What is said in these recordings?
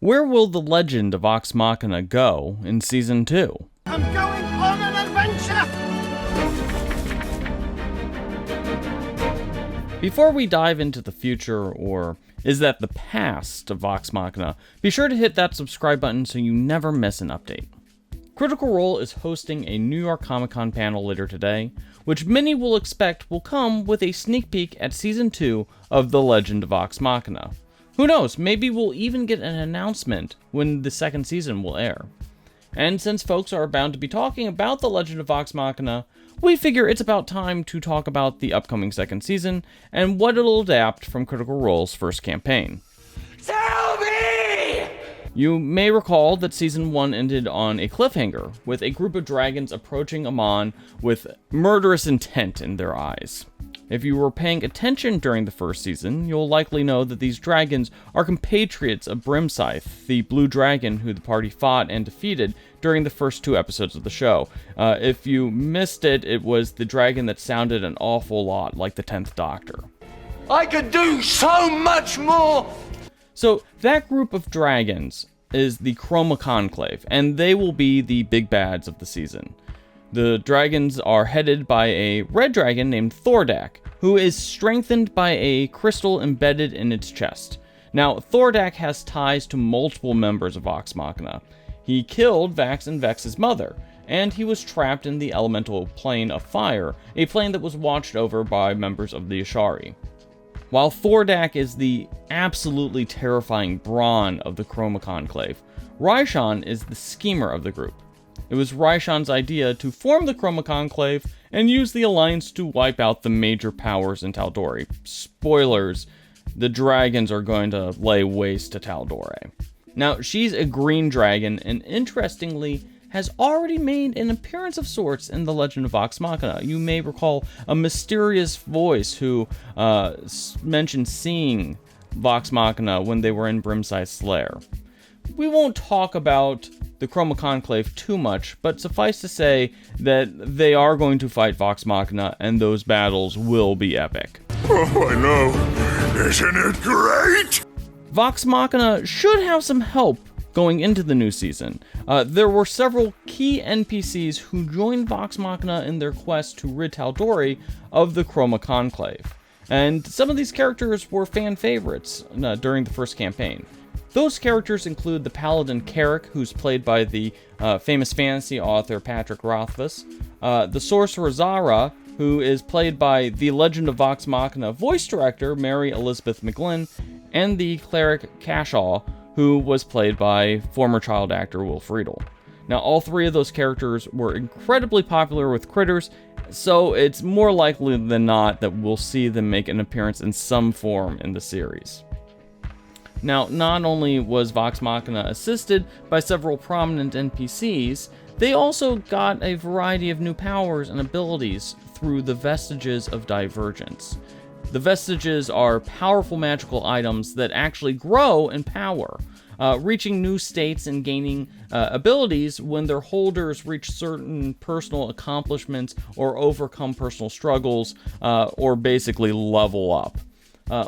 Where will the legend of Vox Machina go in Season 2? I'm going on an adventure! Before we dive into the future, or is that the past of Vox Machina, be sure to hit that subscribe button so you never miss an update. Critical Role is hosting a New York Comic Con panel later today, which many will expect will come with a sneak peek at Season 2 of The Legend of Vox Machina. Who knows, maybe we'll even get an announcement when the second season will air. And since folks are bound to be talking about The Legend of Vox Machina, we figure it's about time to talk about the upcoming second season and what it'll adapt from Critical Role's first campaign. Tell me! You may recall that Season 1 ended on a cliffhanger, with a group of dragons approaching Amon with murderous intent in their eyes. If you were paying attention during the first season, you'll likely know that these dragons are compatriots of Brimscythe, the blue dragon who the party fought and defeated during the first 2 episodes of the show. If you missed it, it was the dragon that sounded an awful lot like the 10th Doctor. I could do so much more! So that group of dragons is the Chroma Conclave, and they will be the big bads of the season. The dragons are headed by a red dragon named Thordak, who is strengthened by a crystal embedded in its chest. Now, Thordak has ties to multiple members of Vox Machina. He killed Vax and Vex's mother, and he was trapped in the elemental plane of fire, a plane that was watched over by members of the Ashari. While Thordak is the absolutely terrifying brawn of the Chroma Conclave, Ryshan is the schemer of the group. It was Ryshan's idea to form the Chroma Conclave and use the Alliance to wipe out the major powers in Tal'Dorei. Spoilers, the dragons are going to lay waste to Tal'Dorei. Now, she's a green dragon, and interestingly, has already made an appearance of sorts in The Legend of Vox Machina. You may recall a mysterious voice who mentioned seeing Vox Machina when they were in Brimscythe's lair. We won't talk about the Chroma Conclave too much, but suffice to say that they are going to fight Vox Machina, and those battles will be epic. Oh, I know. Isn't it great? Vox Machina should have some help going into the new season. There were several key NPCs who joined Vox Machina in their quest to rid Tal'Dorei of the Chroma Conclave. And some of these characters were fan favorites during the first campaign. Those characters include the Paladin Carrick, who's played by the famous fantasy author Patrick Rothfuss, the Sorcerer Zara, who is played by the Legend of Vox Machina voice director Mary Elizabeth McGlynn, and the Cleric Cashaw, who was played by former child actor Will Friedle. Now, all 3 of those characters were incredibly popular with critters, so it's more likely than not that we'll see them make an appearance in some form in the series. Now, not only was Vox Machina assisted by several prominent NPCs, they also got a variety of new powers and abilities through the Vestiges of Divergence. The Vestiges are powerful magical items that actually grow in power, reaching new states and gaining abilities when their holders reach certain personal accomplishments or overcome personal struggles, or basically level up.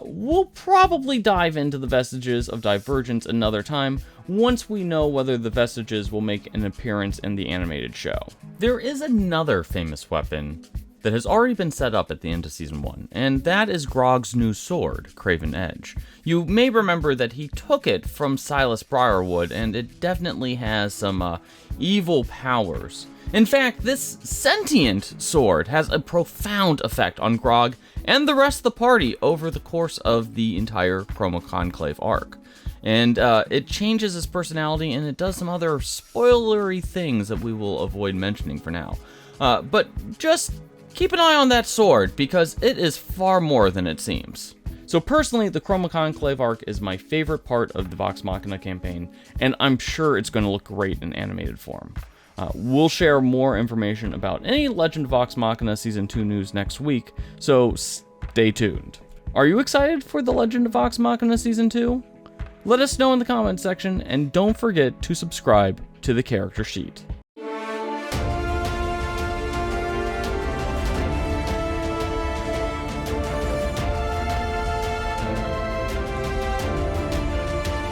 We'll probably dive into the Vestiges of Divergence another time, once we know whether the Vestiges will make an appearance in the animated show. There is another famous weapon that has already been set up at the end of Season 1, and that is Grog's new sword, Craven Edge. You may remember that he took it from Silas Briarwood, and it definitely has some evil powers. In fact, this sentient sword has a profound effect on Grog and the rest of the party over the course of the entire Chroma Conclave arc. And it changes his personality, and it does some other spoilery things that we will avoid mentioning for now. But just keep an eye on that sword, because it is far more than it seems. So personally, the Chroma Conclave arc is my favorite part of the Vox Machina campaign, and I'm sure it's going to look great in animated form. We'll share more information about any Legend of Vox Machina Season 2 news next week, so stay tuned. Are you excited for the Legend of Vox Machina Season 2? Let us know in the comments section, and don't forget to subscribe to the character sheet.